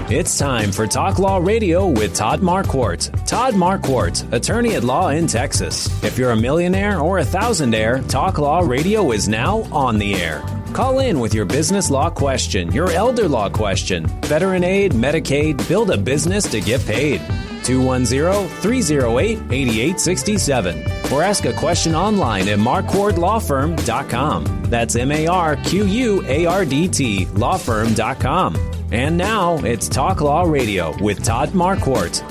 It's time for Talk Law Radio with Todd Marquardt. Todd Marquardt, attorney at law in Texas. If you're a millionaire or a thousandaire, Talk Law Radio is now on the air. Call in with your business law question, your elder law question, veteran aid, Medicaid, build a business to get paid. 210-308-8867. Or ask a question online at marquardtlawfirm.com. That's MARQUARDT lawfirm.com. And now it's Talk Law Radio with Todd Marquardt.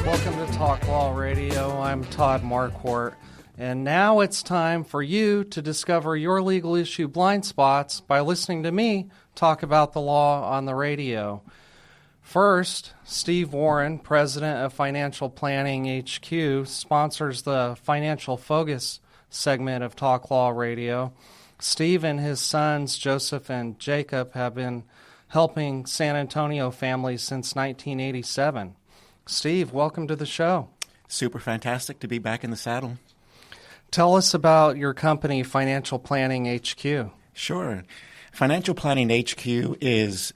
Welcome to Talk Law Radio. I'm Todd Marquardt. And now it's time for you to discover your legal issue blind spots by listening to me talk about the law on the radio. First, Steve Warren, president of Financial Planning HQ, sponsors the Financial Focus segment of Talk Law Radio. Steve and his sons, Joseph and Jacob, have been helping San Antonio families since 1987. Steve, welcome to the show. Super fantastic to be back in the saddle. Tell us about your company, Financial Planning HQ. Sure. Financial Planning HQ is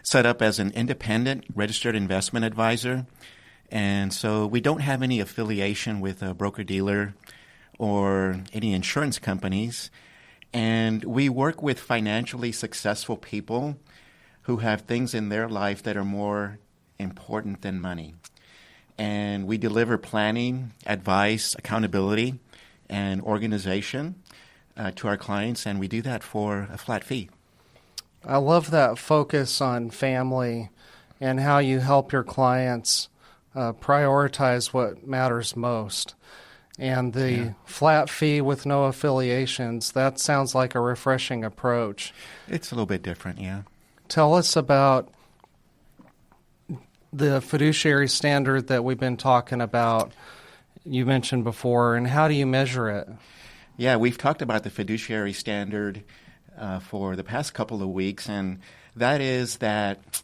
set up as an independent registered investment advisor. And so we don't have any affiliation with a broker-dealer or any insurance companies. And we work with financially successful people who have things in their life that are more important than money. And we deliver planning, advice, accountability, and organization to our clients, and we do that for a flat fee. I love that focus on family and how you help your clients prioritize what matters most. And the flat fee with no affiliations, that sounds like a refreshing approach. It's a little bit different, yeah. Tell us about the fiduciary standard that we've been talking about, you mentioned before, and how do you measure it? Yeah, we've talked about the fiduciary standard for the past couple of weeks, and that is that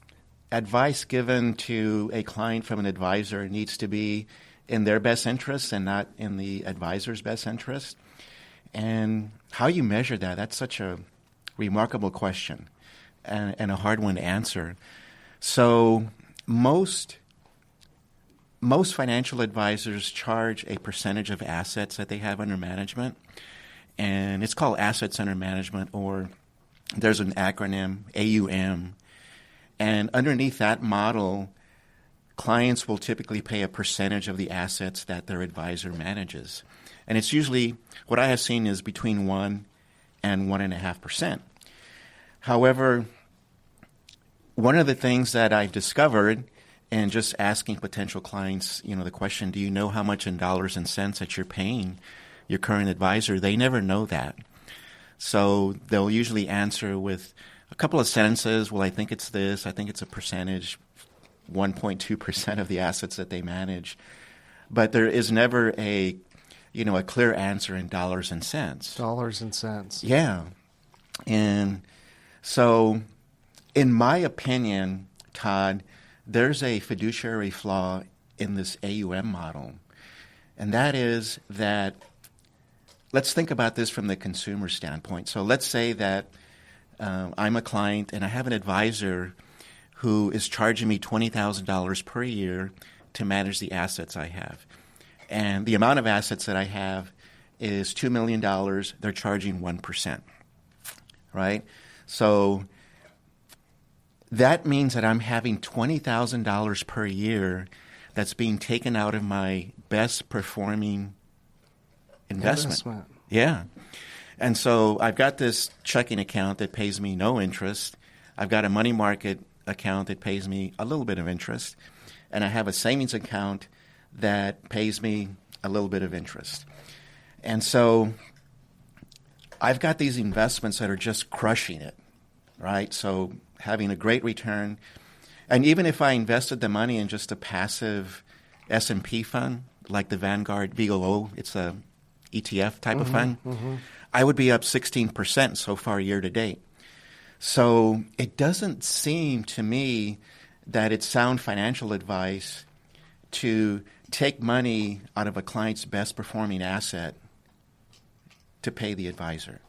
advice given to a client from an advisor needs to be in their best interest and not in the advisor's best interest. And how you measure that, that's such a remarkable question and a hard one to answer. So most financial advisors charge a percentage of assets that they have under management, and it's called assets under management, or there's an acronym, AUM. And underneath that model, clients will typically pay a percentage of the assets that their advisor manages. And it's usually, what I have seen is between 1 and 1.5%. However, one of the things that I've discovered in just asking potential clients, the question, do you know how much in dollars and cents that you're paying your current advisor? They never know that. So they'll usually answer with a couple of sentences. Well, I think it's this. I think it's a percentage, 1.2% of the assets that they manage. But there is never a clear answer in dollars and cents. Dollars and cents. Yeah. And so in my opinion, Todd, there's a fiduciary flaw in this AUM model. And that is that, let's think about this from the consumer standpoint. So let's say that I'm a client and I have an advisor who is charging me $20,000 per year to manage the assets I have. And the amount of assets that I have is $2 million. They're charging 1%, right? So that means that I'm having $20,000 per year that's being taken out of my best performing investment. Yeah. And so I've got this checking account that pays me no interest. I've got a money market account that pays me a little bit of interest. And I have a savings account that pays me a little bit of interest. And so I've got these investments that are just crushing it, right? So having a great return. And even if I invested the money in just a passive S&P fund, like the Vanguard VOO, it's a ETF type of fund, I would be up 16% so far year to date. So it doesn't seem to me that it's sound financial advice to take money out of a client's best performing asset to pay the advisor.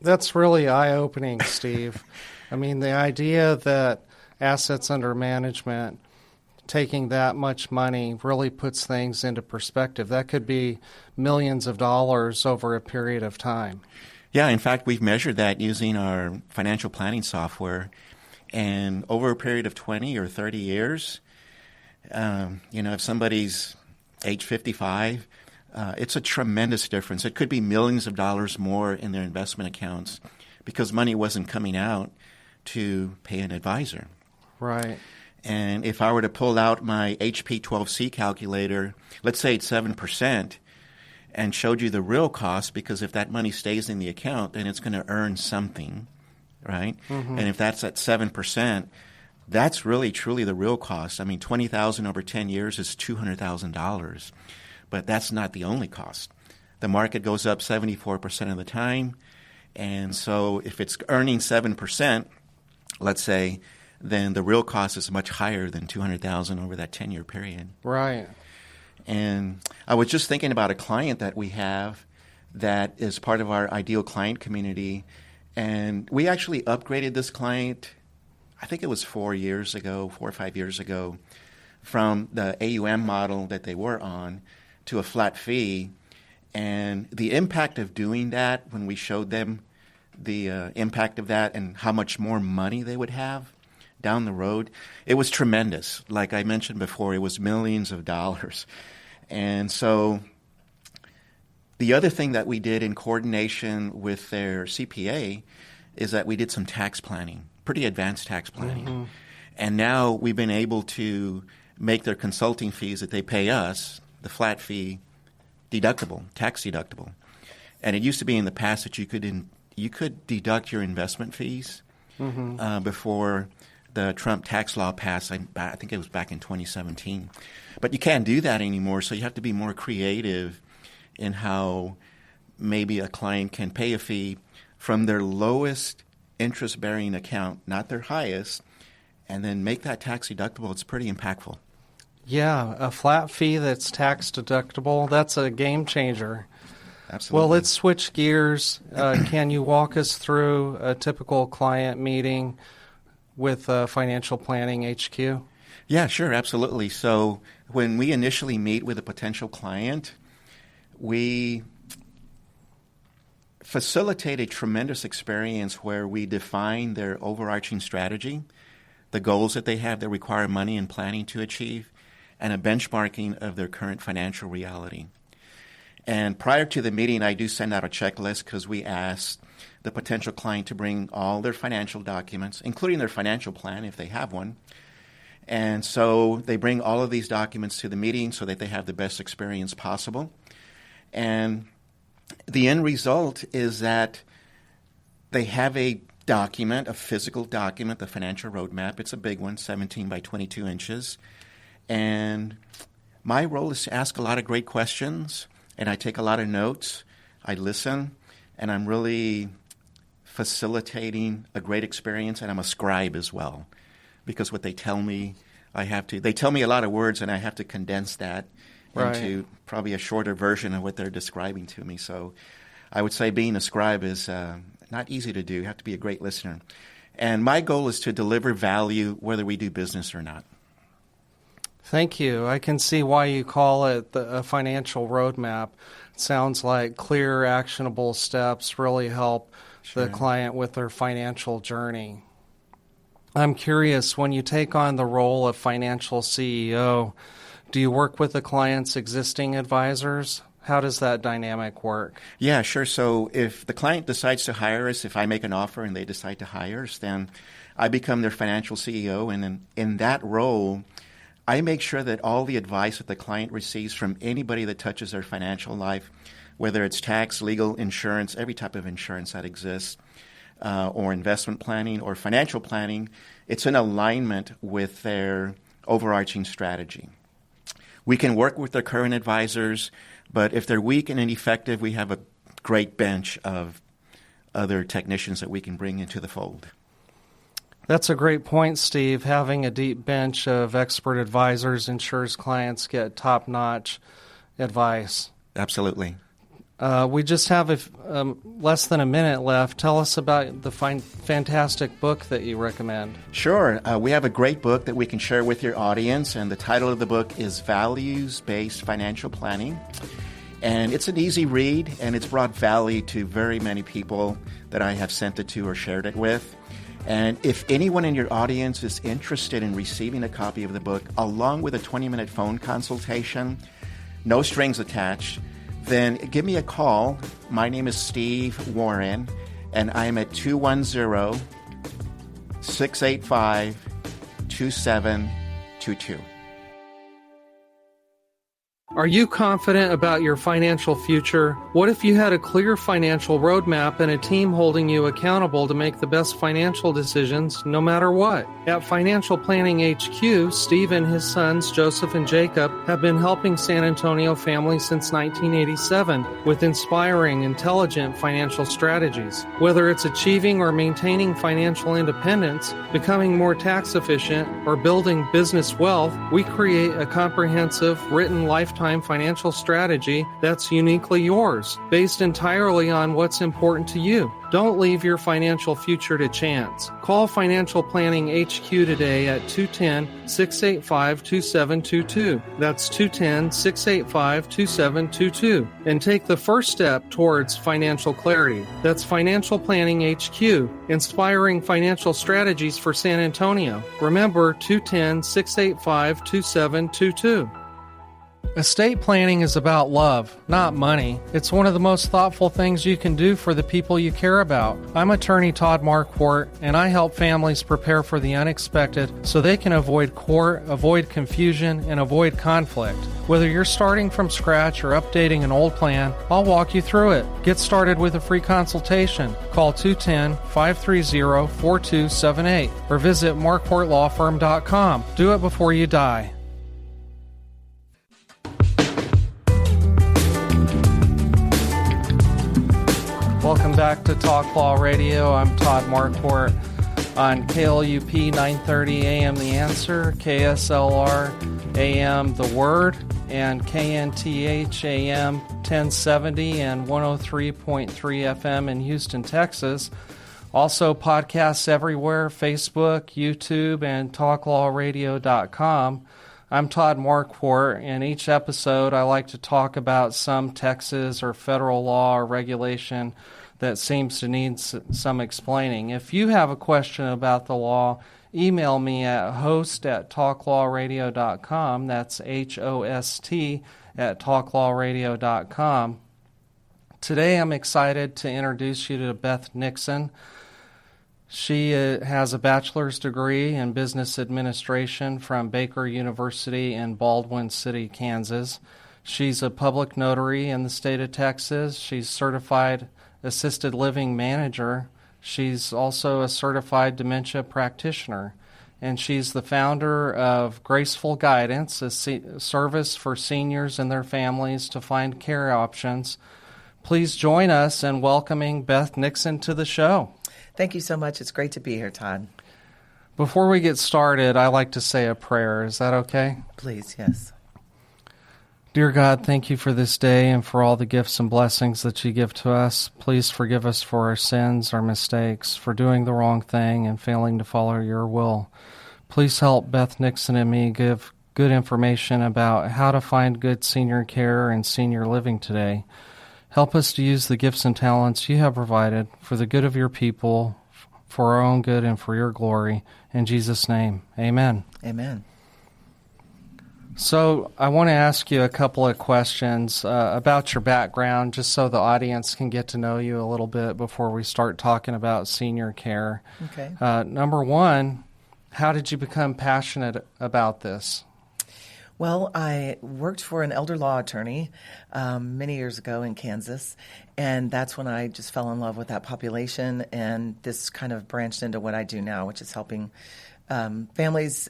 That's really eye-opening, Steve. I mean, the idea that assets under management, taking that much money really puts things into perspective. That could be millions of dollars over a period of time. Yeah, in fact, we've measured that using our financial planning software. And over a period of 20 or 30 years, if somebody's age 55, it's a tremendous difference. It could be millions of dollars more in their investment accounts because money wasn't coming out to pay an advisor. Right. And if I were to pull out my HP 12C calculator, let's say it's 7%, and showed you the real cost, because if that money stays in the account, then it's going to earn something, right? Mm-hmm. And if that's at 7%, that's really truly the real cost. I mean, $20,000 over 10 years is $200,000, but that's not the only cost. The market goes up 74% of the time, and so if it's earning 7%, let's say, then the real cost is much higher than $200,000 over that 10-year period. Right. And I was just thinking about a client that we have that is part of our ideal client community. And we actually upgraded this client, I think it was 4 or 5 years ago, from the AUM model that they were on to a flat fee. And the impact of doing that, when we showed them the impact of that and how much more money they would have down the road, it was tremendous. Like I mentioned before, it was millions of dollars. And so the other thing that we did in coordination with their CPA is that we did some tax planning, pretty advanced tax planning. Mm-hmm. And now we've been able to make their consulting fees that they pay us, the flat fee, deductible, tax deductible. And it used to be in the past that you could deduct your investment fees mm-hmm. Before the Trump tax law passed. I think it was back in 2017. But you can't do that anymore, so you have to be more creative in how maybe a client can pay a fee from their lowest interest-bearing account, not their highest, and then make that tax deductible. It's pretty impactful. Yeah, a flat fee that's tax deductible, that's a game changer. Absolutely. Well, let's switch gears. Can you walk us through a typical client meeting with Financial Planning HQ? Yeah, sure, absolutely. So when we initially meet with a potential client, we facilitate a tremendous experience where we define their overarching strategy, the goals that they have that require money and planning to achieve, and a benchmarking of their current financial reality. And prior to the meeting, I do send out a checklist because we ask the potential client to bring all their financial documents, including their financial plan if they have one. And so they bring all of these documents to the meeting so that they have the best experience possible. And the end result is that they have a document, a physical document, the financial roadmap. It's a big one, 17 by 22 inches. And my role is to ask a lot of great questions, and I take a lot of notes. I listen, and I'm really facilitating a great experience, and I'm a scribe as well, because what they tell me, they tell me a lot of words, and I have to condense that into probably a shorter version of what they're describing to me. So I would say being a scribe is not easy to do. You have to be a great listener. And my goal is to deliver value whether we do business or not. Thank you. I can see why you call it a financial roadmap. It sounds like clear, actionable steps really help the client with their financial journey. I'm curious, when you take on the role of financial CEO, do you work with the client's existing advisors? How does that dynamic work? Yeah, sure. So if the client decides to hire us, if I make an offer and they decide to hire us, then I become their financial CEO. And in that role, I make sure that all the advice that the client receives from anybody that touches their financial life, whether it's tax, legal, insurance, every type of insurance that exists, or investment planning or financial planning, it's in alignment with their overarching strategy. We can work with their current advisors, but if they're weak and ineffective, we have a great bench of other technicians that we can bring into the fold. That's a great point, Steve. Having a deep bench of expert advisors ensures clients get top-notch advice. Absolutely. We just have less than a minute left. Tell us about the fantastic book that you recommend. Sure. We have a great book that we can share with your audience, and the title of the book is Values-Based Financial Planning. And it's an easy read, and it's brought value to very many people that I have sent it to or shared it with. And if anyone in your audience is interested in receiving a copy of the book, along with a 20-minute phone consultation, no strings attached, then give me a call. My name is Steve Warren, and I'm at 210-685-2722. Are you confident about your financial future? What if you had a clear financial roadmap and a team holding you accountable to make the best financial decisions no matter what? At Financial Planning HQ, Steve and his sons, Joseph and Jacob, have been helping San Antonio families since 1987 with inspiring, intelligent financial strategies. Whether it's achieving or maintaining financial independence, becoming more tax efficient, or building business wealth, we create a comprehensive, written lifetime financial strategy that's uniquely yours, based entirely on what's important to you. Don't leave your financial future to chance. Call Financial Planning HQ today at 210-685-2722. That's 210-685-2722. And take the first step towards financial clarity. That's Financial Planning HQ, inspiring financial strategies for San Antonio. Remember, 210-685-2722. Estate planning is about love, not money. It's one of the most thoughtful things you can do for the people you care about. I'm attorney Todd Marquardt, and I help families prepare for the unexpected so they can avoid court, avoid confusion, and avoid conflict. Whether you're starting from scratch or updating an old plan, I'll walk you through it. Get started with a free consultation. Call 210-530-4278 or visit marquardtlawfirm.com. Do it before you die. Welcome back to Talk Law Radio. I'm Todd Marquardt on KLUP 930 AM The Answer, KSLR AM The Word, and KNTH AM 1070 and 103.3 FM in Houston, Texas. Also podcasts everywhere, Facebook, YouTube, and talklawradio.com. I'm Todd Marquardt, and each episode I like to talk about some Texas or federal law or regulation that seems to need some explaining. If you have a question about the law, email me at host@talklawradio.com. That's HOST at talklawradio.com. Today I'm excited to introduce you to Beth Nixon. She has a bachelor's degree in business administration from Baker University in Baldwin City, Kansas. She's a public notary in the state of Texas. She's certified assisted living manager. She's also a certified dementia practitioner. And she's the founder of Graceful Guidance, a service for seniors and their families to find care options. Please join us in welcoming Beth Nixon to the show. Thank you so much. It's great to be here, Todd. Before we get started, I like to say a prayer. Is that okay? Please, yes. Dear God, thank you for this day and for all the gifts and blessings that you give to us. Please forgive us for our sins, our mistakes, for doing the wrong thing and failing to follow your will. Please help Beth Nixon and me give good information about how to find good senior care and senior living today. Help us to use the gifts and talents you have provided for the good of your people, for our own good and for your glory. In Jesus' name, amen. Amen. So I want to ask you a couple of questions about your background, just so the audience can get to know you a little bit before we start talking about senior care. Okay. Number one, how did you become passionate about this? Well, I worked for an elder law attorney many years ago in Kansas, and that's when I just fell in love with that population, and this kind of branched into what I do now, which is helping families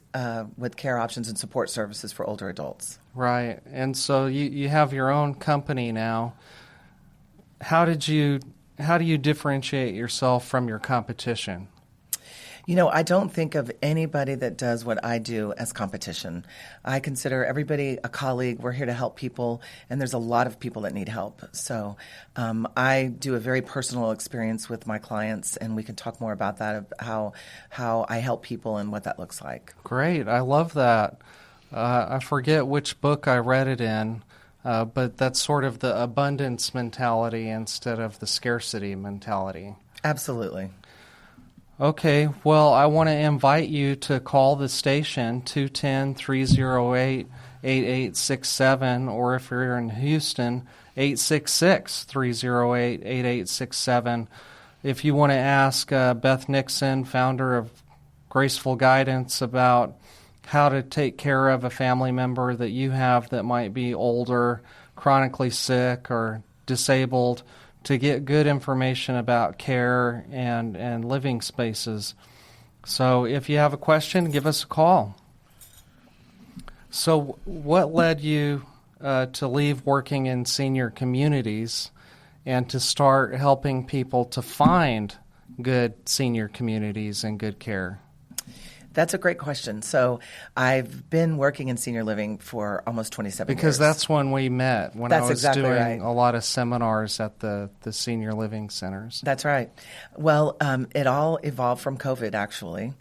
with care options and support services for older adults. Right, and so you have your own company now. How do you differentiate yourself from your competition? I don't think of anybody that does what I do as competition. I consider everybody a colleague. We're here to help people, and there's a lot of people that need help. So I do a very personal experience with my clients, and we can talk more about that, of how I help people and what that looks like. Great. I love that. I forget which book I read it in, but that's sort of the abundance mentality instead of the scarcity mentality. Absolutely. Okay, well, I want to invite you to call the station, 210-308-8867, or if you're in Houston, 866-308-8867. If you want to ask Beth Nixon, founder of Graceful Guidance, about how to take care of a family member that you have that might be older, chronically sick, or disabled, to get good information about care and living spaces. So if you have a question, give us a call. So what led you to leave working in senior communities and to start helping people to find good senior communities and good care? That's a great question. So I've been working in senior living for almost 27 years. Because that's when we met, when That's I was exactly doing right. a lot of seminars at the senior living centers. That's right. Well, it all evolved from COVID, actually.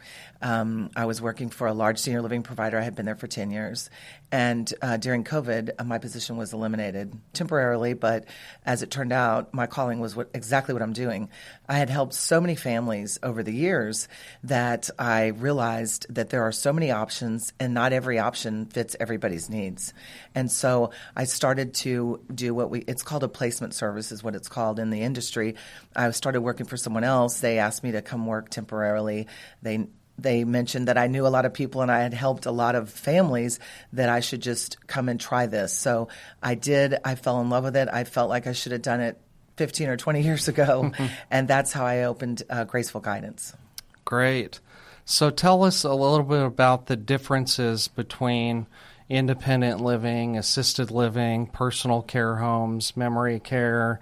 I was working for a large senior living provider. I had been there for 10 years. And during COVID, my position was eliminated temporarily, but as it turned out, my calling was exactly what I'm doing. I had helped so many families over the years that I realized that there are so many options, and not every option fits everybody's needs. And so I started to do it's called a placement service is what it's called in the industry. I started working for someone else. They asked me to come work temporarily. They mentioned that I knew a lot of people and I had helped a lot of families, that I should just come and try this. So I did. I fell in love with it. I felt like I should have done it 15 or 20 years ago. And that's how I opened Graceful Guidance. Great. So tell us a little bit about the differences between independent living, assisted living, personal care homes, memory care,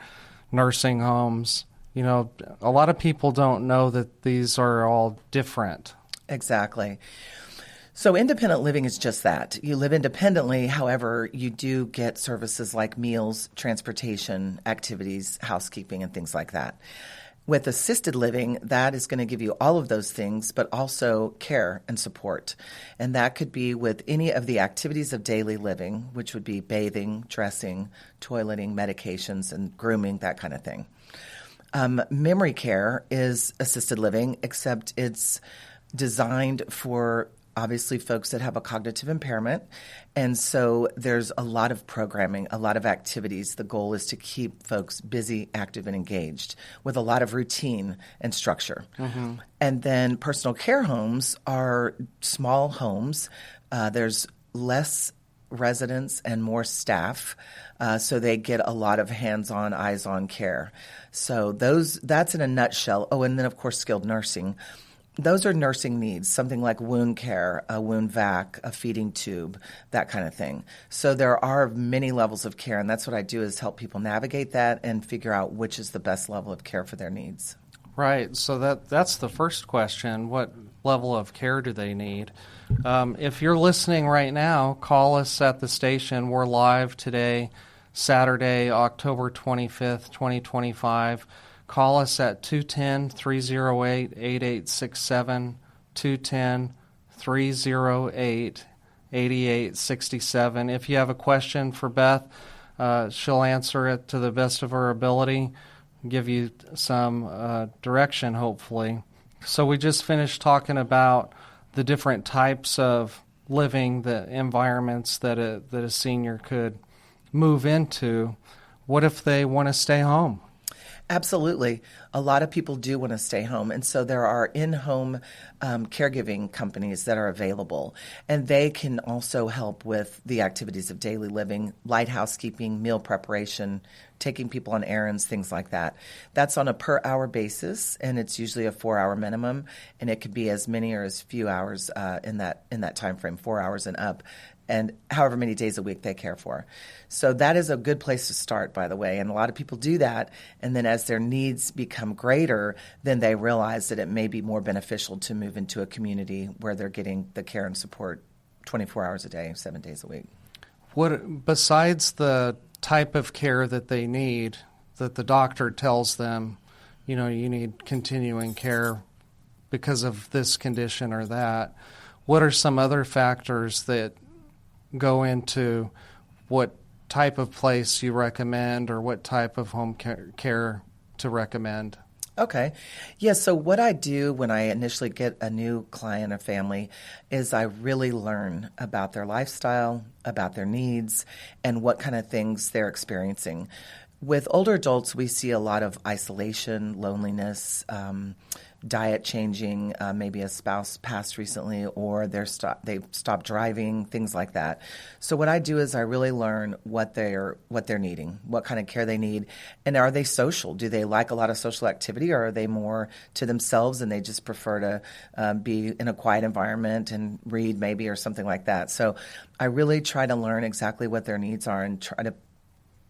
nursing homes. A lot of people don't know that these are all different. Exactly. So independent living is just that. You live independently, however, you do get services like meals, transportation, activities, housekeeping, and things like that. With assisted living, that is going to give you all of those things, but also care and support. And that could be with any of the activities of daily living, which would be bathing, dressing, toileting, medications, and grooming, that kind of thing. Memory care is assisted living, except it's designed for obviously folks that have a cognitive impairment. And so there's a lot of programming, a lot of activities. The goal is to keep folks busy, active, and engaged with a lot of routine and structure. Mm-hmm. And then personal care homes are small homes. There's less residents and more staff, so they get a lot of hands-on, eyes-on care. So that's in a nutshell. Oh, and then, of course, skilled nursing. Those are nursing needs, something like wound care, a wound vac, a feeding tube, that kind of thing. So there are many levels of care, and that's what I do, is help people navigate that and figure out which is the best level of care for their needs. Right. So that's the first question. What level of care do they need? If you're listening right now, call us at the station. We're live today, Saturday, October 25th, 2025. Call us at 210-308-8867, 210-308-8867. If you have a question for Beth, she'll answer it to the best of her ability, give you some direction, hopefully. So we just finished talking about the different types of living, the environments that a senior could move into. What if they want to stay home? Absolutely. A lot of people do want to stay home, and so there are in-home caregiving companies that are available, and they can also help with the activities of daily living, light housekeeping, meal preparation, taking people on errands, things like that. That's on a per-hour basis, and it's usually a 4-hour minimum, and it could be as many or as few hours in that time frame, 4 hours and up. and however many days a week they care for. So that is a good place to start, by the way. And a lot of people do that. And then as their needs become greater, then they realize that it may be more beneficial to move into a community where they're getting the care and support 24 hours a day, 7 days a week. What, besides the type of care that they need, that the doctor tells them, you need continuing care because of this condition or that, what are some other factors that go into what type of place you recommend or what type of home care to recommend? Okay. Yeah, so what I do when I initially get a new client or family is I really learn about their lifestyle, about their needs, and what kind of things they're experiencing. With older adults, we see a lot of isolation, loneliness, diet changing, maybe a spouse passed recently, or they've stopped driving, things like that. So what I do is I really learn what they're needing, what kind of care they need, and are they social? Do they like a lot of social activity, or are they more to themselves and they just prefer to be in a quiet environment and read maybe or something like that? So I really try to learn exactly what their needs are and try to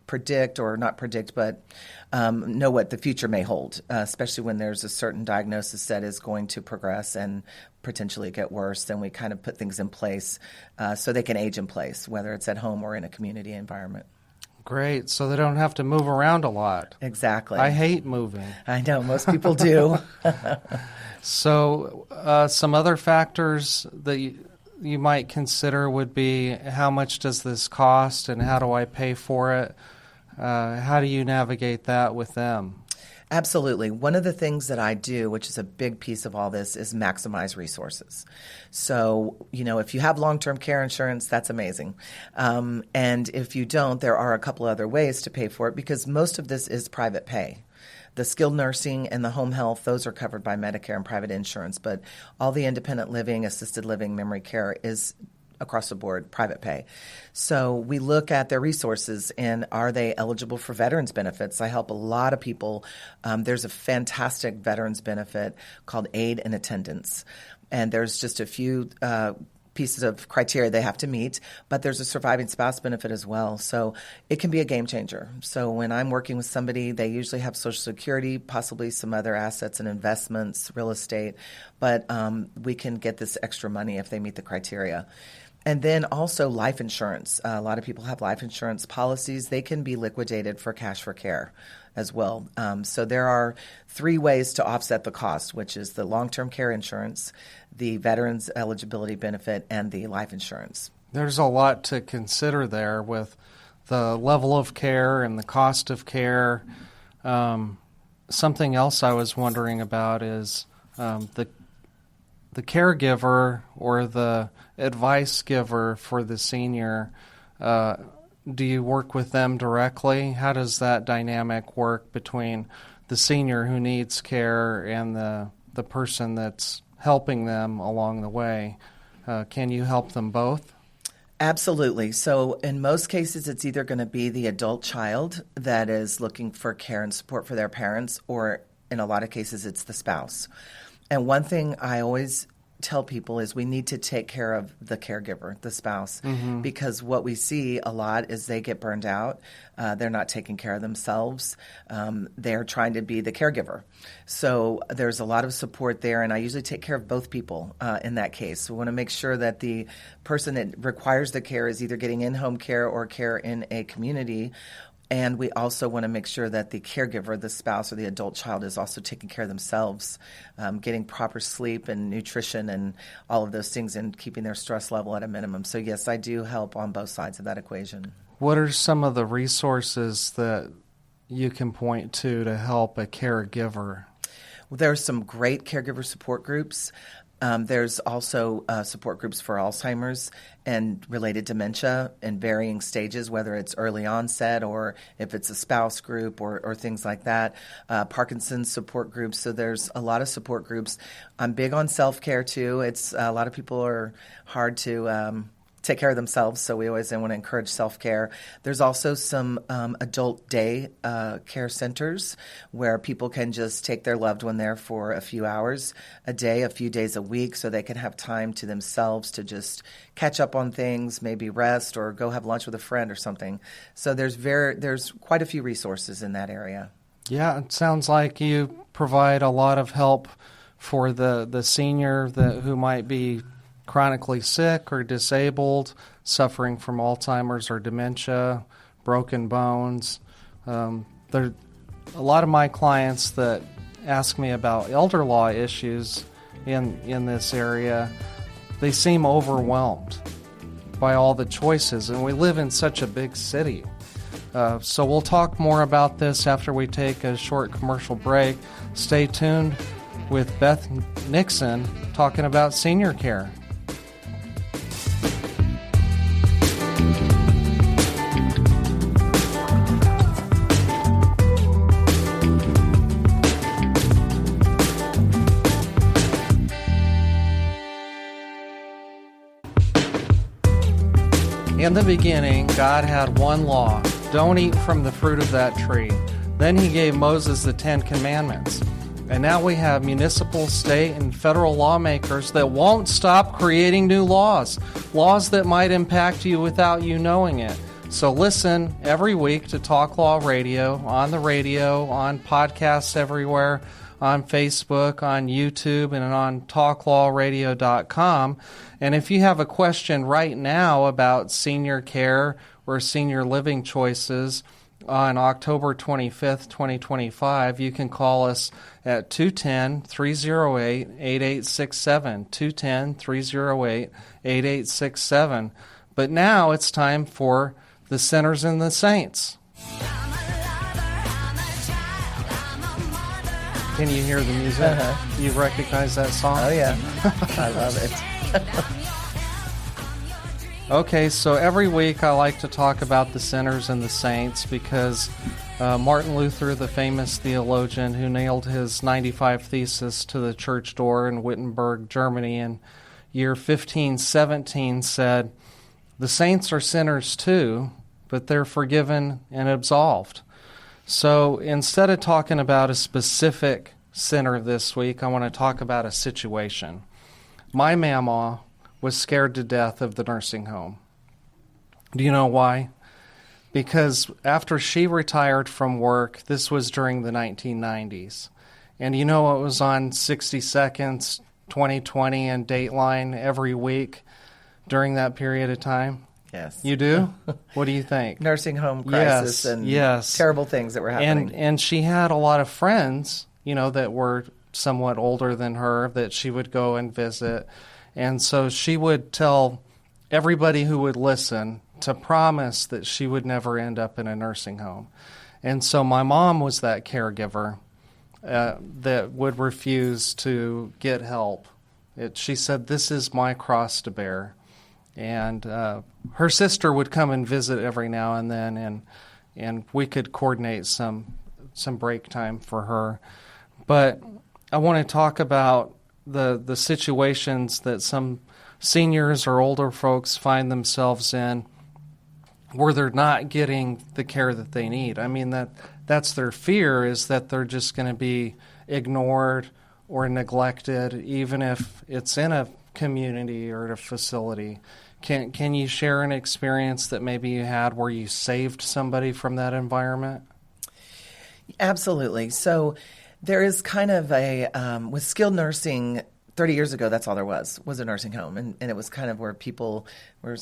predict, or not predict, but know what the future may hold, especially when there's a certain diagnosis that is going to progress and potentially get worse. Then we kind of put things in place so they can age in place, whether it's at home or in a community environment. Great. So they don't have to move around a lot. Exactly. I hate moving. I know. Most people do. So some other factors that you might consider would be, how much does this cost and how do I pay for it? How do you navigate that with them? Absolutely. One of the things that I do, which is a big piece of all this, is maximize resources. So, if you have long-term care insurance, that's amazing. And if you don't, there are a couple other ways to pay for it, because most of this is private pay. The skilled nursing and the home health, those are covered by Medicare and private insurance, but all the independent living, assisted living, memory care is across the board private pay. So we look at their resources and are they eligible for veterans benefits? I help a lot of people. There's a fantastic veterans benefit called aid and attendance. And there's just a few pieces of criteria they have to meet, but there's a surviving spouse benefit as well. So it can be a game changer. So when I'm working with somebody, they usually have Social Security, possibly some other assets and investments, real estate, but we can get this extra money if they meet the criteria. And then also life insurance. A lot of people have life insurance policies. They can be liquidated for cash for care as well. So there are 3 ways to offset the cost, which is the long-term care insurance, the veterans eligibility benefit, and the life insurance. There's a lot to consider there with the level of care and the cost of care. Something else I was wondering about is the caregiver or the advice giver for the senior. Do you work with them directly? How does that dynamic work between the senior who needs care and the person that's helping them along the way? Can you help them both? Absolutely. So in most cases, it's either going to be the adult child that is looking for care and support for their parents, or in a lot of cases, it's the spouse. And one thing I always tell people is we need to take care of the caregiver, the spouse, because what we see a lot is they get burned out. They're not taking care of themselves. They're trying to be the caregiver. So there's a lot of support there, and I usually take care of both people in that case. We want to make sure that the person that requires the care is either getting in-home care or care in a community. And we also want to make sure that the caregiver, the spouse or the adult child, is also taking care of themselves, getting proper sleep and nutrition and all of those things, and keeping their stress level at a minimum. So, yes, I do help on both sides of that equation. What are some of the resources that you can point to help a caregiver? Well, there are some great caregiver support groups. There's also support groups for Alzheimer's and related dementia in varying stages, whether it's early onset or if it's a spouse group or things like that. Parkinson's support groups. So there's a lot of support groups. I'm big on self-care too. It's a lot of people are hard to take care of themselves, so we always want to encourage self-care. There's also some adult day care centers where people can just take their loved one there for a few hours a day, a few days a week, so they can have time to themselves to just catch up on things, maybe rest or go have lunch with a friend or something. So there's quite a few resources in that area. Yeah, it sounds like you provide a lot of help for the senior who might be chronically sick or disabled, suffering from Alzheimer's or dementia, broken bones. There a lot of my clients that ask me about elder law issues in this area, they seem overwhelmed by all the choices, and we live in such a big city. So we'll talk more about this after we take a short commercial break. Stay tuned with Beth Nixon talking about senior care. In the beginning, God had one law: don't eat from the fruit of that tree. Then he gave Moses the 10 Commandments. And now we have municipal, state, and federal lawmakers that won't stop creating new laws that might impact you without you knowing it. So listen every week to Talk Law Radio, on podcasts everywhere, on Facebook, on YouTube, and on talklawradio.com. And if you have a question right now about senior care or senior living choices on October 25th, 2025, you can call us at 210-308-8867, 210-308-8867. But now it's time for the Sinners and the Saints. Can you hear the music? Uh-huh. You recognize that song? Oh, yeah. I love it. Okay, so every week I like to talk about the sinners and the saints because Martin Luther, the famous theologian who nailed his 95 Thesis to the church door in Wittenberg, Germany in year 1517 said, "The saints are sinners too, but they're forgiven and absolved." So instead of talking about a specific sinner this week, I want to talk about a situation. My mama was scared to death of the nursing home. Do you know why? Because after she retired from work, this was during the 1990s, and you know what was on 60 Seconds, 2020, and Dateline every week during that period of time? Yes. You do? What do you think? Nursing home crisis and terrible things that were happening. And she had a lot of friends, that were somewhat older than her that she would go and visit. And so she would tell everybody who would listen to promise that she would never end up in a nursing home. And so my mom was that caregiver that would refuse to get help. She said, "This is my cross to bear." And her sister would come and visit every now and then, and we could coordinate some break time for her. But I want to talk about the situations that some seniors or older folks find themselves in where they're not getting the care that they need. I mean, that's their fear, is that they're just going to be ignored or neglected, even if it's in a community or at a facility. Can you share an experience that maybe you had where you saved somebody from that environment? Absolutely. So there is kind of with skilled nursing, 30 years ago, that's all there was a nursing home. And it was kind of where people were,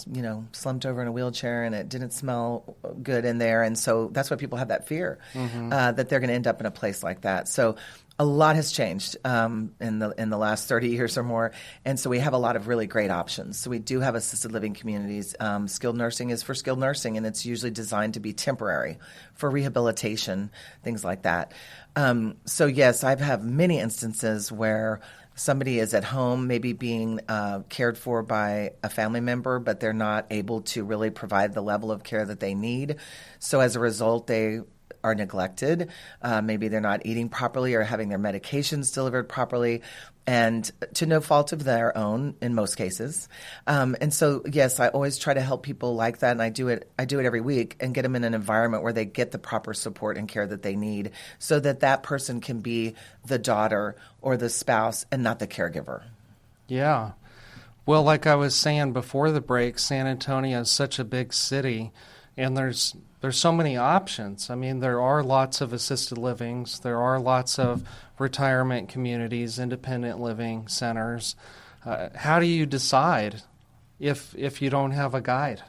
slumped over in a wheelchair, and it didn't smell good in there. And so that's why people have that fear that they're going to end up in a place like that. So a lot has changed in the last 30 years or more. And so we have a lot of really great options. So we do have assisted living communities. Skilled nursing is for skilled nursing, and it's usually designed to be temporary for rehabilitation, things like that. So yes, I've had many instances where somebody is at home, maybe being cared for by a family member, but they're not able to really provide the level of care that they need. So as a result, they are neglected. Maybe they're not eating properly or having their medications delivered properly, and to no fault of their own in most cases. And so, yes, I always try to help people like that, and I do it every week and get them in an environment where they get the proper support and care that they need so that that person can be the daughter or the spouse and not the caregiver. Yeah. Well, like I was saying before the break, San Antonio is such a big city, and there's so many options. I mean, there are lots of assisted livings. There are lots of retirement communities, independent living centers. How do you decide if you don't have a guide?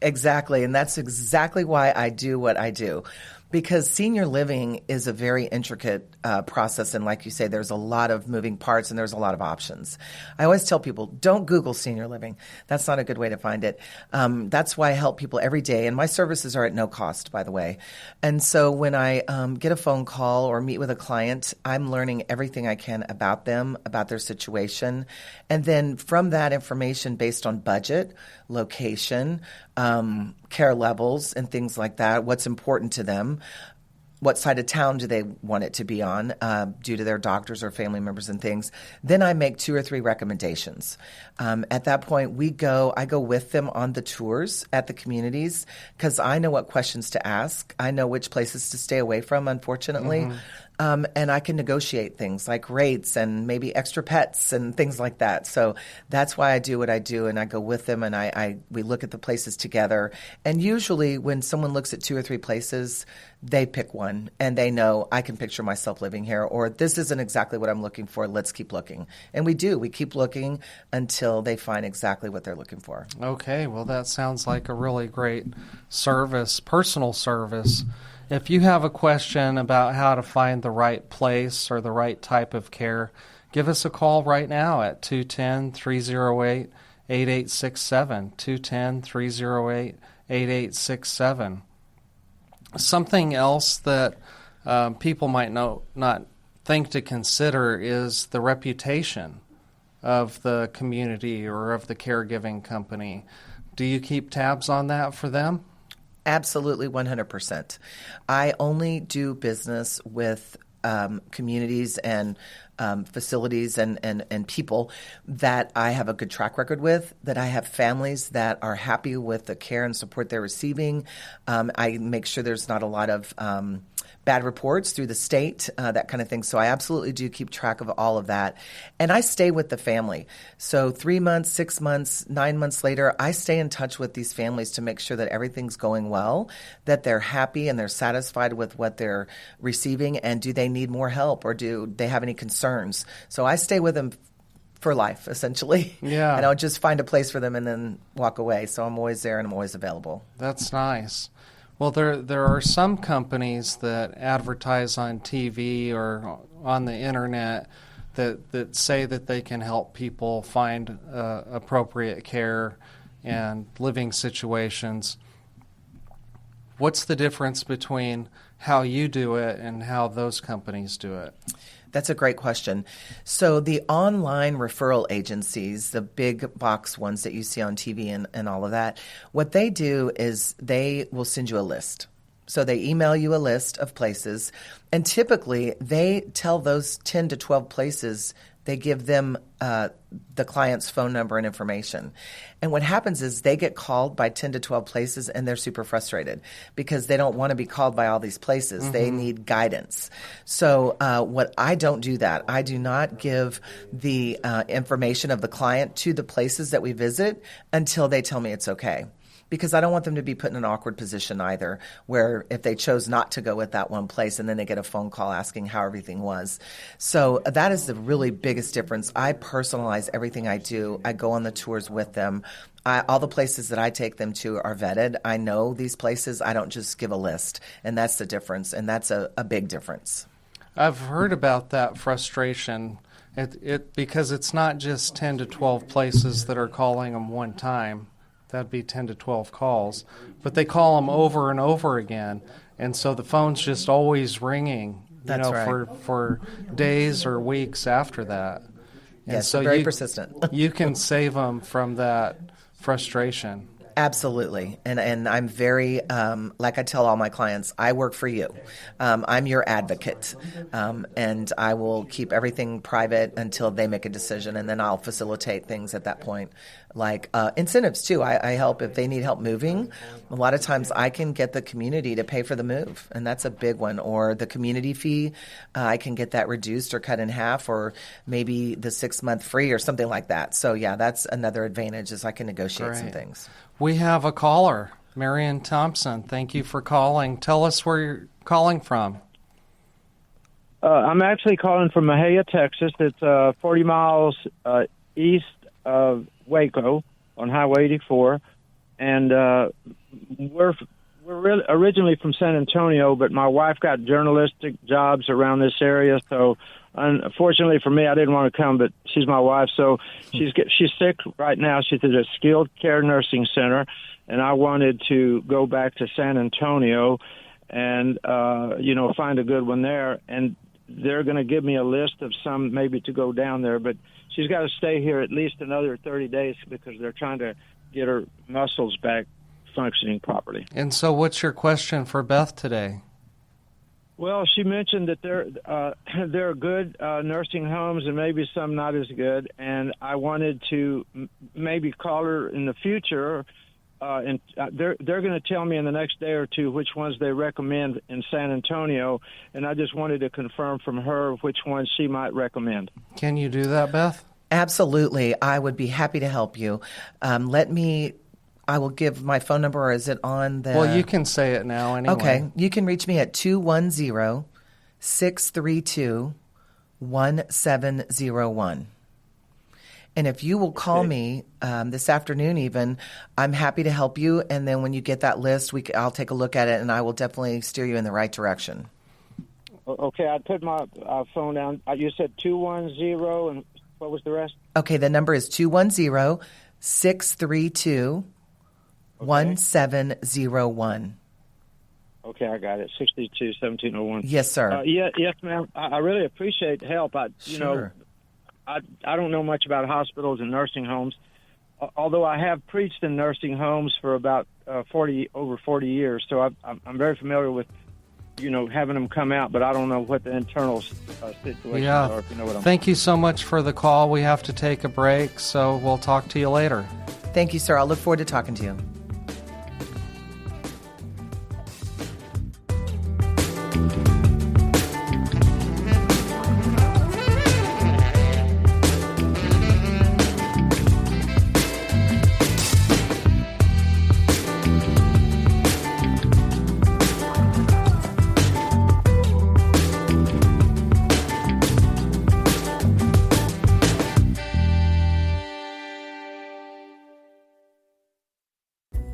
Exactly, and that's exactly why I do what I do. Because senior living is a very intricate process, and like you say, there's a lot of moving parts and there's a lot of options. I always tell people, don't Google senior living. That's not a good way to find it. That's why I help people every day, and my services are at no cost, by the way. And so when I get a phone call or meet with a client, I'm learning everything I can about them, about their situation, and then from that information based on budget, location, care levels, and things like that, what's important to them, what side of town do they want it to be on due to their doctors or family members and things. Then I make 2 or 3 recommendations. At that point, I go with them on the tours at the communities because I know what questions to ask. I know which places to stay away from, unfortunately. Mm-hmm. And I can negotiate things like rates and maybe extra pets and things like that. So that's why I do what I do, and I go with them, and we look at the places together. And usually when someone looks at 2 or 3 places, they pick one, and they know I can picture myself living here, or this isn't exactly what I'm looking for. Let's keep looking. And we do. We keep looking until they find exactly what they're looking for. Okay. Well, that sounds like a really great service, personal service. If you have a question about how to find the right place or the right type of care, give us a call right now at 210-308-8867, 210-308-8867. Something else that people might not think to consider is the reputation of the community or of the caregiving company. Do you keep tabs on that for them? Absolutely, 100%. I only do business with communities and facilities and people that I have a good track record with, that I have families that are happy with the care and support they're receiving. I make sure there's not a lot of bad reports through the state, that kind of thing. So I absolutely do keep track of all of that. And I stay with the family. So 3 months, 6 months, 9 months later, I stay in touch with these families to make sure that everything's going well, that they're happy and they're satisfied with what they're receiving, and do they need more help or do they have any concerns? So I stay with them for life, essentially. Yeah. And I'll just find a place for them and then walk away. So I'm always there and I'm always available. That's nice. Well, there are some companies that advertise on TV or on the internet that say that they can help people find appropriate care and living situations. What's the difference between how you do it and how those companies do it? That's a great question. So the online referral agencies, the big box ones that you see on TV and all of that, what they do is they will send you a list. So they email you a list of places, and typically they tell those 10 to 12 places, they give them the client's phone number and information. And what happens is they get called by 10 to 12 places, and they're super frustrated because they don't want to be called by all these places. Mm-hmm. They need guidance. So what I don't do that. I do not give the information of the client to the places that we visit until they tell me it's okay. Because I don't want them to be put in an awkward position either, where if they chose not to go with that one place and then they get a phone call asking how everything was. So that is the really biggest difference. I personalize everything I do. I go on the tours with them. All the places that I take them to are vetted. I know these places. I don't just give a list. And that's the difference. And that's a big difference. I've heard about that frustration because it's not just 10 to 12 places that are calling them one time. That'd be 10 to 12 calls. But they call them over and over again. And so the phone's just always ringing, That's right. for days or weeks after that. And Yes, so very persistent. You can save them from that frustration. Absolutely. And I'm very, like I tell all my clients, I work for you. I'm your advocate. And I will keep everything private until they make a decision, and then I'll facilitate things at that point. Like incentives, too. I help if they need help moving. A lot of times I can get the community to pay for the move, and that's a big one. Or the community fee, I can get that reduced or cut in half, or maybe the 6-month free or something like that. So, yeah, that's another advantage is I can negotiate some things. We have a caller, Marion Thompson. Thank you for calling. Tell us where you're calling from. I'm actually calling from Mahia, Texas. It's 40 miles east of Waco on Highway 84. And we're originally from San Antonio, but my wife got journalistic jobs around this area, so unfortunately for me, I didn't want to come, but she's my wife, so she's sick right now. She's at a skilled care nursing center, and I wanted to go back to San Antonio and find a good one there. And they're going to give me a list of some maybe to go down there, but she's got to stay here at least another 30 days because they're trying to get her muscles back functioning properly. And so what's your question for Beth today? Well, she mentioned that there are good nursing homes and maybe some not as good, and I wanted to maybe call her in the future, and they're going to tell me in the next day or two which ones they recommend in San Antonio, and I just wanted to confirm from her which ones she might recommend. Can you do that, Beth? Absolutely. I would be happy to help you. I will give my phone number, or is it on the... Well, you can say it now anyway. Okay. You can reach me at 210-632-1701. And if you will call me this afternoon even, I'm happy to help you. And then when you get that list, I'll take a look at it, and I will definitely steer you in the right direction. Okay. I put my phone down. You said 210, and what was the rest? Okay. The number is 210-632-1701. 1701. Okay, I got it. 62-1701. Yes, sir. Yes, ma'am. I really appreciate the help. I don't know much about hospitals and nursing homes, although I have preached in nursing homes for about over 40 years. So I'm very familiar with, having them come out, but I don't know what the internal situations are. If you know what I'm saying. Thank you so much for the call. We have to take a break, so we'll talk to you later. Thank you, sir. I'll look forward to talking to you.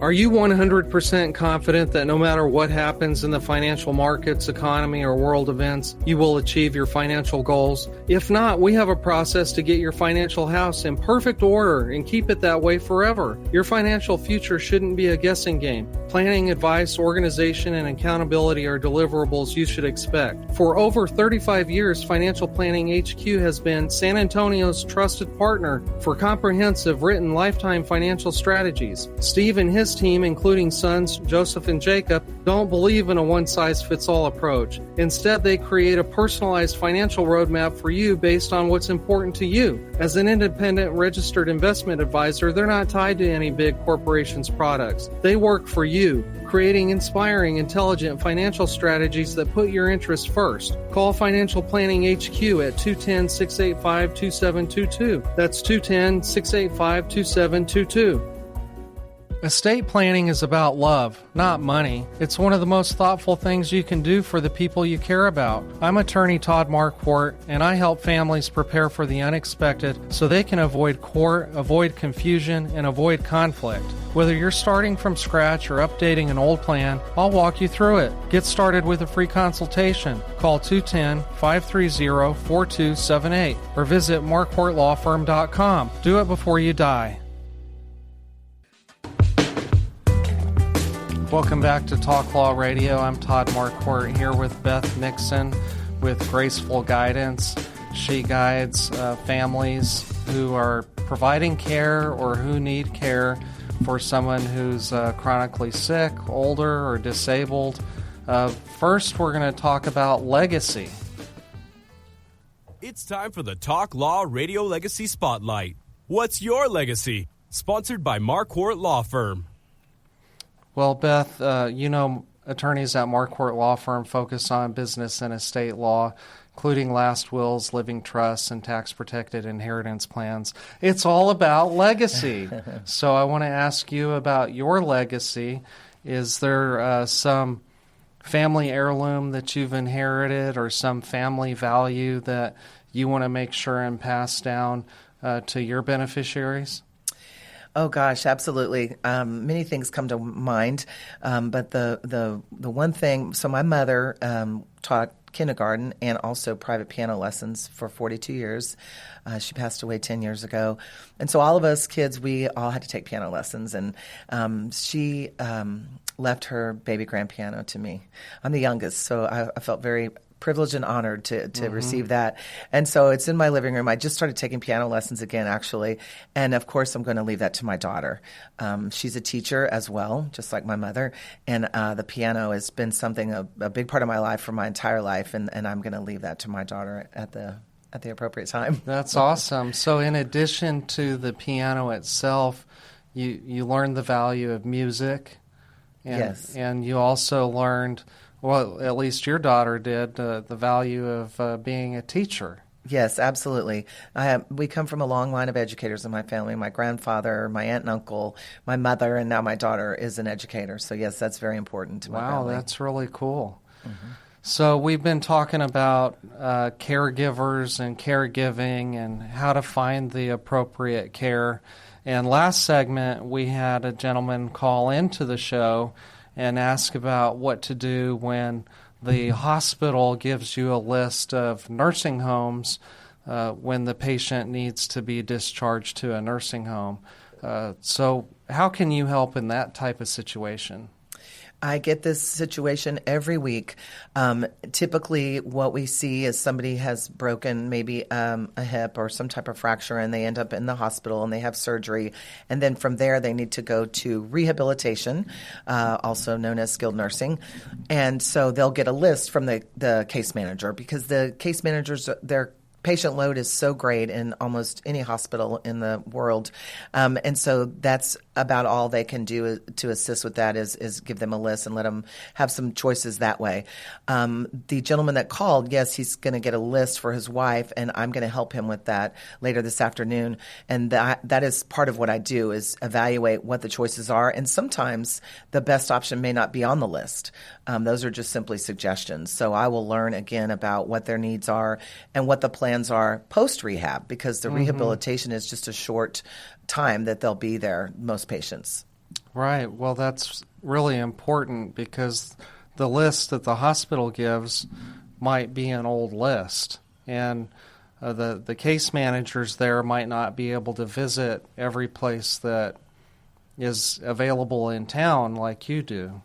Are you 100% confident that no matter what happens in the financial markets, economy, or world events, you will achieve your financial goals? If not, we have a process to get your financial house in perfect order and keep it that way forever. Your financial future shouldn't be a guessing game. Planning, advice, organization, and accountability are deliverables you should expect. For over 35 years, Financial Planning HQ has been San Antonio's trusted partner for comprehensive written lifetime financial strategies. Steve and his team, including sons Joseph and Jacob, don't believe in a one-size-fits-all approach. Instead, they create a personalized financial roadmap for you based on what's important to you. As an independent registered investment advisor, they're not tied to any big corporation's products. They work for you, creating inspiring, intelligent financial strategies that put your interests first. Call Financial Planning HQ at 210-685-2722. That's 210-685-2722. Estate planning is about love, not money. It's one of the most thoughtful things you can do for the people you care about. I'm attorney Todd Marquardt, and I help families prepare for the unexpected so they can avoid court, avoid confusion, and avoid conflict. Whether you're starting from scratch or updating an old plan, I'll walk you through it. Get started with a free consultation. Call 210-530-4278 or visit marquardtlawfirm.com. Do it before you die. Welcome back to Talk Law Radio. I'm Todd Marquardt here with Beth Nixon with Graceful Guidance. She guides families who are providing care or who need care for someone who's chronically sick, older, or disabled. First, we're going to talk about legacy. It's time for the Talk Law Radio Legacy Spotlight. What's your legacy? Sponsored by Marquardt Law Firm. Well, Beth, attorneys at Marquardt Law Firm focus on business and estate law, including last wills, living trusts, and tax-protected inheritance plans. It's all about legacy. So I want to ask you about your legacy. Is there some family heirloom that you've inherited or some family value that you want to make sure and pass down to your beneficiaries? Oh gosh, absolutely. Many things come to mind, but the one thing. So my mother taught kindergarten and also private piano lessons for 42 years. She passed away 10 years ago, and so all of us kids, we all had to take piano lessons. And she left her baby grand piano to me. I'm the youngest, so I felt very privileged and honored to receive that. And so it's in my living room. I just started taking piano lessons again, actually. And of course, I'm going to leave that to my daughter. She's a teacher as well, just like my mother. And the piano has been something, a big part of my life for my entire life. And I'm going to leave that to my daughter at the appropriate time. That's awesome. So in addition to the piano itself, you learned the value of music. And, yes. And you also learned, well, at least your daughter did, the value of being a teacher. Yes, absolutely. We come from a long line of educators in my family. My grandfather, my aunt and uncle, my mother, and now my daughter is an educator. So, yes, that's very important to my family. Wow, that's really cool. Mm-hmm. So we've been talking about caregivers and caregiving and how to find the appropriate care. And last segment, we had a gentleman call into the show and ask about what to do when the hospital gives you a list of nursing homes when the patient needs to be discharged to a nursing home. So how can you help in that type of situation? I get this situation every week. Typically, what we see is somebody has broken maybe a hip or some type of fracture, and they end up in the hospital and they have surgery. And then from there, they need to go to rehabilitation, also known as skilled nursing. And so they'll get a list from the case manager, because the case managers, their patient load is so great in almost any hospital in the world. And so that's about all they can do to assist with that is give them a list and let them have some choices that way. The gentleman that called, yes, he's going to get a list for his wife, and I'm going to help him with that later this afternoon. And that is part of what I do, is evaluate what the choices are. And sometimes the best option may not be on the list. Those are just simply suggestions. So I will learn again about what their needs are and what the plans are post-rehab, because the rehabilitation is just a short time that they'll be there, most patients. Right. Well, that's really important, because the list that the hospital gives might be an old list, and the case managers there might not be able to visit every place that is available in town like you do.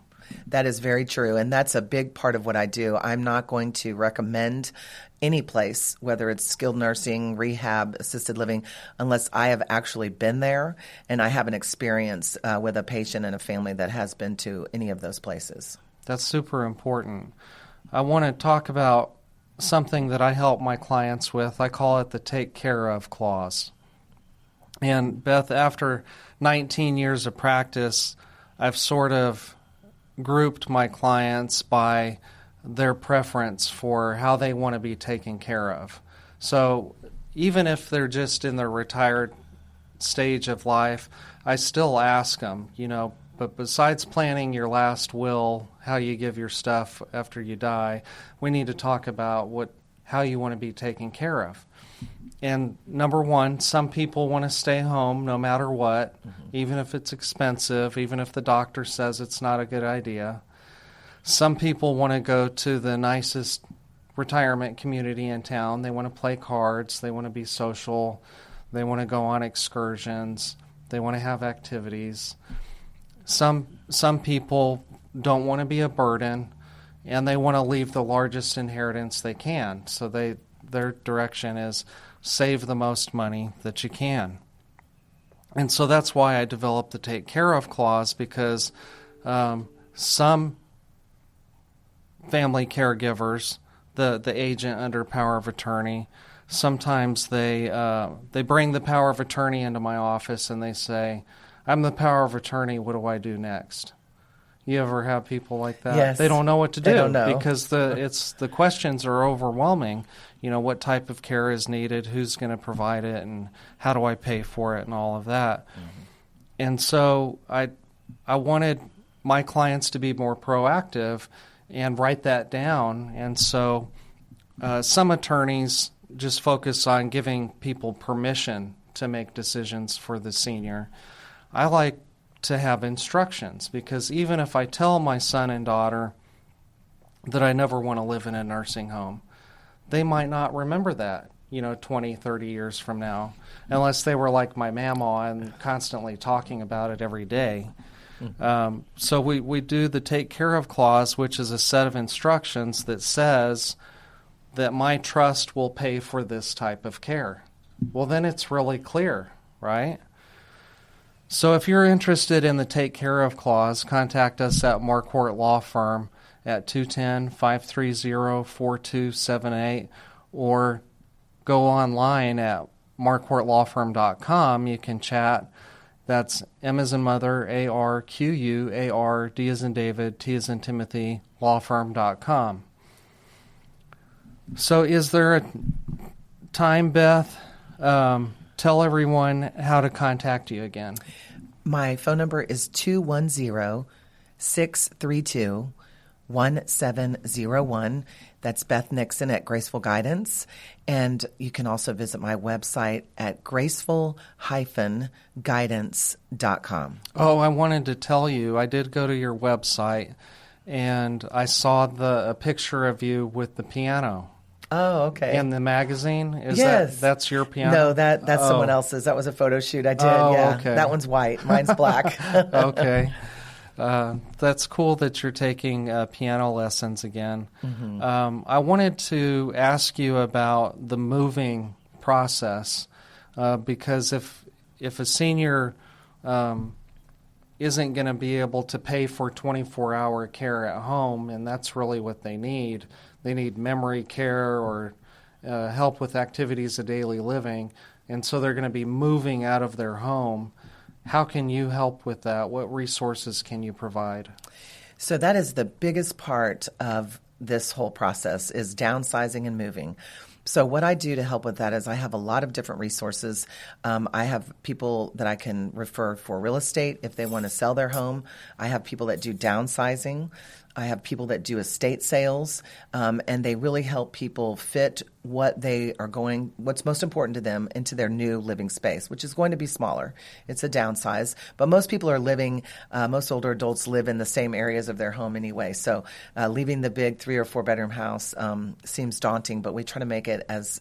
That is very true, and that's a big part of what I do. I'm not going to recommend any place, whether it's skilled nursing, rehab, assisted living, unless I have actually been there and I have an experience with a patient and a family that has been to any of those places. That's super important. I want to talk about something that I help my clients with. I call it the take care of clause. And Beth, after 19 years of practice, I've sort of grouped my clients by their preference for how they want to be taken care of. So even if they're just in their retired stage of life, I still ask them, but besides planning your last will, how you give your stuff after you die, we need to talk about how you want to be taken care of. And number one, some people want to stay home no matter what, even if it's expensive, even if the doctor says it's not a good idea. Some people want to go to the nicest retirement community in town. They want to play cards. They want to be social. They want to go on excursions. They want to have activities. Some people don't want to be a burden, and they want to leave the largest inheritance they can. So their direction is save the most money that you can. And so that's why I developed the take care of clause, because some family caregivers, the agent under power of attorney, sometimes they bring the power of attorney into my office and they say, I'm the power of attorney, what do I do next? You ever have people like that? Yes. They don't know what to do. They don't know. Because the questions are overwhelming. You know, what type of care is needed, who's going to provide it, and how do I pay for it, and all of that. Mm-hmm. And so I wanted my clients to be more proactive and write that down. And so some attorneys just focus on giving people permission to make decisions for the senior. I like to have instructions, because even if I tell my son and daughter that I never want to live in a nursing home, they might not remember that, 20, 30 years from now, unless they were like my mama and constantly talking about it every day. Mm-hmm. So we do the take care of clause, which is a set of instructions that says that my trust will pay for this type of care. Well, then it's really clear, right? So if you're interested in the take care of clause, contact us at Marquardt Law Firm at 210-530-4278, or go online at marquardtlawfirm.com. You can chat. That's M as in mother, A-R-Q-U-A-R, D as in David, T as in Timothy, lawfirm.com. So is there a time, Beth? Tell everyone how to contact you again. My phone number is 210-632-1701. That's Beth Nixon at Graceful Guidance. And you can also visit my website at graceful-guidance.com. Oh, I wanted to tell you, I did go to your website, and I saw a picture of you with the piano. Oh, okay. In the magazine? Yes. That's your piano? No, that's someone else's. That was a photo shoot I did, yeah. Okay. That one's white. Mine's black. Okay. That's cool that you're taking piano lessons again. Mm-hmm. I wanted to ask you about the moving process, because if a senior isn't going to be able to pay for 24-hour care at home, and that's really what they need memory care or help with activities of daily living, and so they're going to be moving out of their home. How can you help with that? What resources can you provide? So that is the biggest part of this whole process, is downsizing and moving. So what I do to help with that is I have a lot of different resources. I have people that I can refer for real estate if they want to sell their home. I have people that do downsizing. I have people that do estate sales, and they really help people fit what's most important to them into their new living space, which is going to be smaller. It's a downsize, but most people are most older adults live in the same areas of their home anyway. So leaving the big 3 or 4 bedroom house seems daunting, but we try to make it as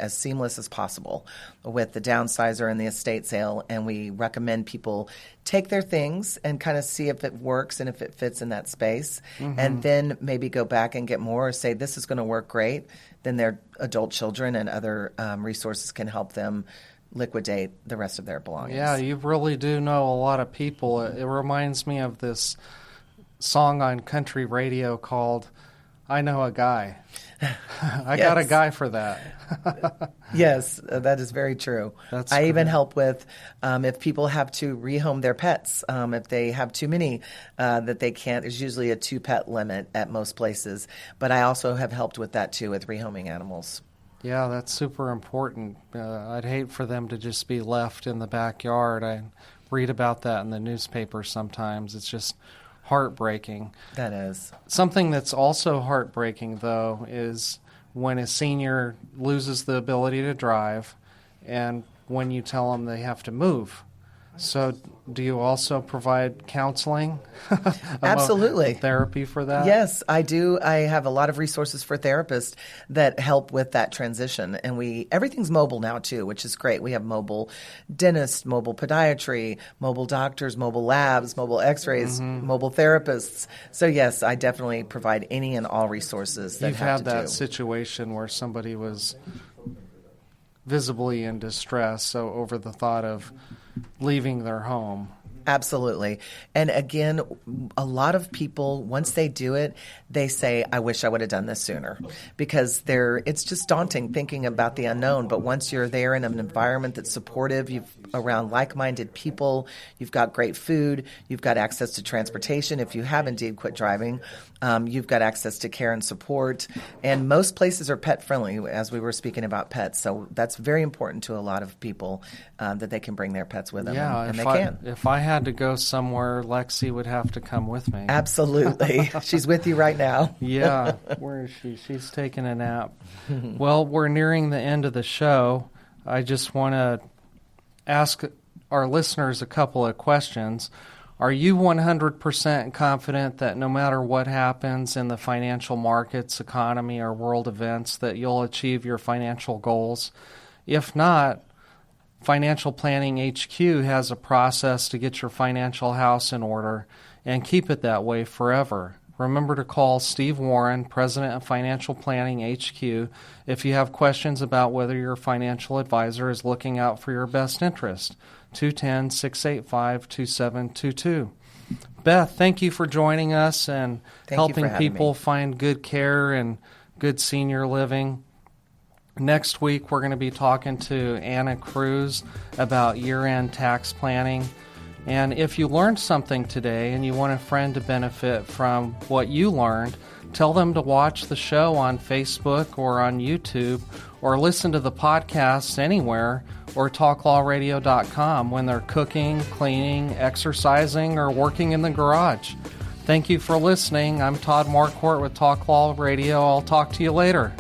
seamless as possible with the downsizer and the estate sale, and we recommend people take their things and kind of see if it works and if it fits in that space, mm-hmm. and then maybe go back and get more, or say this is going to work great. Then their adult children and other resources can help them liquidate the rest of their belongings. Yeah, you really do know a lot of people. It reminds me of this song on country radio called I Know a Guy. I got a guy for that. Yes, that is very true. I even help with if people have to rehome their pets, if they have too many that they can't. There's usually a 2-pet limit at most places, but I also have helped with that too, with rehoming animals. Yeah, that's super important. I'd hate for them to just be left in the backyard. I read about that in the newspaper sometimes. It's just heartbreaking. That is. Something that's also heartbreaking, though, is when a senior loses the ability to drive and when you tell them they have to move. So do you also provide counseling? Absolutely. Therapy for that? Yes, I do. I have a lot of resources for therapists that help with that transition. And everything's mobile now, too, which is great. We have mobile dentists, mobile podiatry, mobile doctors, mobile labs, mobile x-rays, mm-hmm. mobile therapists. So, yes, I definitely provide any and all resources that You've had that situation where somebody was visibly in distress, so over the thought of leaving their home. Absolutely. And again, a lot of people, once they do it, they say, I wish I would have done this sooner, because it's just daunting thinking about the unknown. But once you're there in an environment that's supportive, you've around like-minded people, you've got great food, you've got access to transportation. If you have indeed quit driving, you've got access to care and support. And most places are pet friendly, as we were speaking about pets. So that's very important to a lot of people, that they can bring their pets with them. Yeah, and they can. If I had to go somewhere, Lexi would have to come with me. Absolutely. She's with you right now. Yeah. Where is she? She's taking a nap. Well, we're nearing the end of the show. I just want to ask our listeners a couple of questions. Are you 100% confident that no matter what happens in the financial markets, economy, or world events, that you'll achieve your financial goals? If not, Financial Planning HQ has a process to get your financial house in order and keep it that way forever. Remember to call Steve Warren, President of Financial Planning HQ, if you have questions about whether your financial advisor is looking out for your best interest. 210-685-2722. Beth, thank you for joining us and helping people find good care and good senior living. Next week, we're going to be talking to Anna Cruz about year-end tax planning. And if you learned something today and you want a friend to benefit from what you learned, tell them to watch the show on Facebook or on YouTube, or listen to the podcast anywhere, or talklawradio.com when they're cooking, cleaning, exercising, or working in the garage. Thank you for listening. I'm Todd Marquardt with Talk Law Radio. I'll talk to you later.